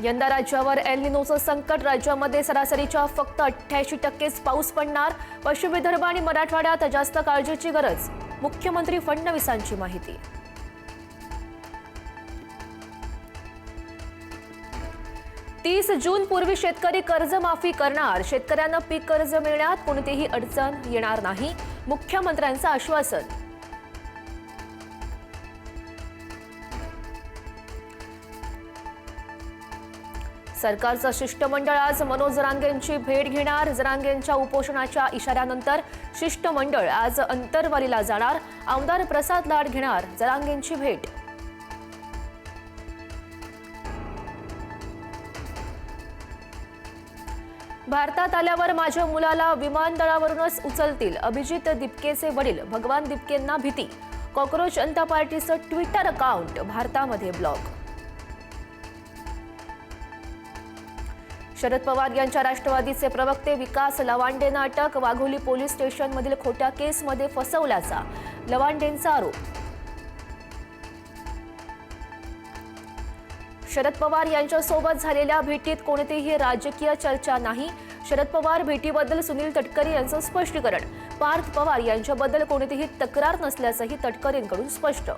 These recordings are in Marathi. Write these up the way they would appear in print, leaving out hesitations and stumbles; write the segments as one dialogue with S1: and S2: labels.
S1: यंदा राज्यावर एल निनोचं संकट. राज्यामध्ये सरासरीच्या फक्त 88% पाऊस पडणार. पश्चिम विदर्भ आणि मराठवाड्यात जास्त काळजीची गरज. मुख्यमंत्री फडणवीसांची माहिती. 30 जून पूर्वी शेतकरी कर्जमाफी करणार. शेतकऱ्यांना पीक कर्ज मिळण्यात कोणतीही अडचण येणार नाही. मुख्यमंत्र्यांचं आश्वासन. सरकारचं शिष्टमंडळ आज मनोज जरांगेंची भेट घेणार. जरांगेंच्या उपोषणाच्या इशाऱ्यानंतर शिष्टमंडळ आज अंतरवालीला जाणार. आमदार प्रसाद लाड घेणार जरांगेंची भेट. भारतात आल्यावर माझ्या मुलाला विमानतळावरूनच उचलतील. अभिजित दिपकेचे वडील भगवान दिपकेंना भीती. कॉक्रोच जनता पार्टीचं ट्विटर अकाउंट भारतामध्ये ब्लॉक. शरद पवार यांच्या राष्ट्रवादीचे प्रवक्ते विकास लवांडेंना अटक. वाघोली पोलीस स्टेशनमधील खोट्या केसमध्ये फसवल्याचा लवांडेंचा आरोप. शरद पवार यांच्यासोबत झालेल्या भेटीत कोणतीही राजकीय चर्चा नाही. शरद पवार भेटीबद्दल सुनील तटकरे यांचं स्पष्टीकरण. पार्थ पवार यांच्याबद्दल कोणतीही तक्रार नसल्याचंही तटकरेंकडून स्पष्ट.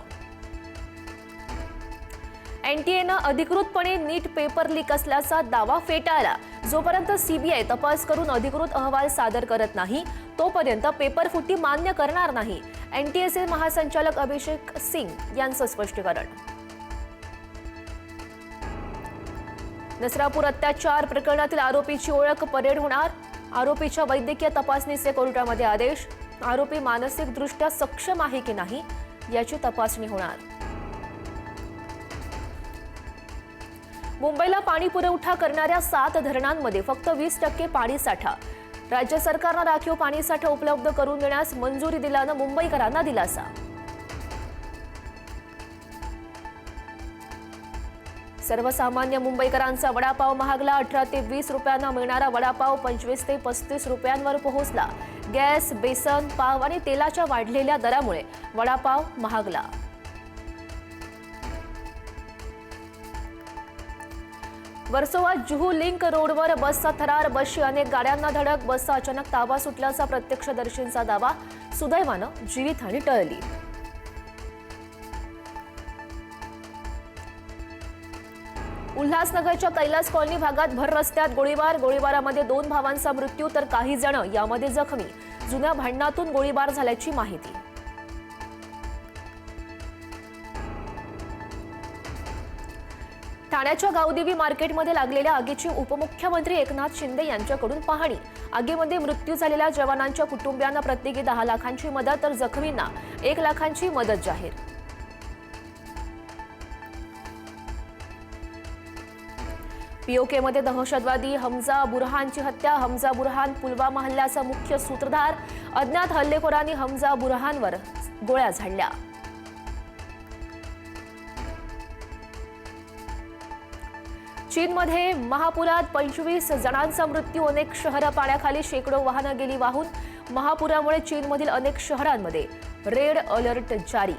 S1: एनटीएनं अधिकृतपणे नीट पेपर लीक असल्याचा दावा फेटाळला. जोपर्यंत सीबीआय तपास करून अधिकृत अहवाल सादर करत नाही तोपर्यंत पेपर फुटी मान्य करणार नाही. एनटीएचे महासंचालक अभिषेक सिंग यांचं स्पष्टीकरण. नसरापूर अत्याचार प्रकरणातील आरोपीची ओळख परेड होणार. आरोपीच्या वैद्यकीय तपासणीचे कोर्टामध्ये आदेश. आरोपी मानसिकदृष्ट्या सक्षम आहे की नाही याची तपासणी होणार. मुंबईला पाणी पुरवठा करणाऱ्या 7 धरणांमध्ये फक्त 20% पाणी साठा. राज्य सरकारनं राखीव पाणी साठा उपलब्ध करून देण्यास मंजुरी दिल्यानं मुंबईकरांना दिलासा. सर्वसामान्य मुंबईकरांचा वडापाव महागला. 18 ते 20 रुपयांना मिळणारा वडापाव 25 ते 35 रुपयांवर पोहोचला. गॅस, बेसन, पाव आणि तेलाच्या वाढलेल्या दरामुळे वडापाव महागला. वर्सोवा जुहू लिंक रोडवर बसचा थरार. बसची अनेक गाड्यांना धडक. बसचा अचानक ताबा सुटल्याचा प्रत्यक्षदर्शींचा दावा. सुदैवानं जीवितहानी टळली. उल्हासनगरच्या कैलास कॉलनी भागात भर रस्त्यात गोळीबार. गोळीबारामध्ये 2 भावांचा मृत्यू तर काही जण यामध्ये जखमी. जुन्या भांडणातून गोळीबार झाल्याची माहिती. ठाण्याच्या गावदेवी मार्केटमध्ये लागलेल्या आगीची उपमुख्यमंत्री एकनाथ शिंदे यांच्याकडून पाहणी. आगीमध्ये मृत्यू झालेल्या जवानांच्या कुटुंबियांना प्रत्येकी 10 लाखांची मदत तर जखमींना 1 लाखांची मदत जाहीर. पीओकेमध्ये दहशतवादी हमजा बुरहानची हत्या. हमजा बुरहान पुलवामा हल्ल्याचा मुख्य सूत्रधार. अज्ञात हल्लेखोरांनी हमजा बुरहानवर गोळ्या झाडल्या. चीनमध्ये महापुरात 25 जणांचा मृत्यू. अनेक शहरं पाण्याखाली. शेकडो वाहनं गेली वाहून. महापुरामुळे चीनमधील अनेक शहरांमध्ये रेड अलर्ट जारी.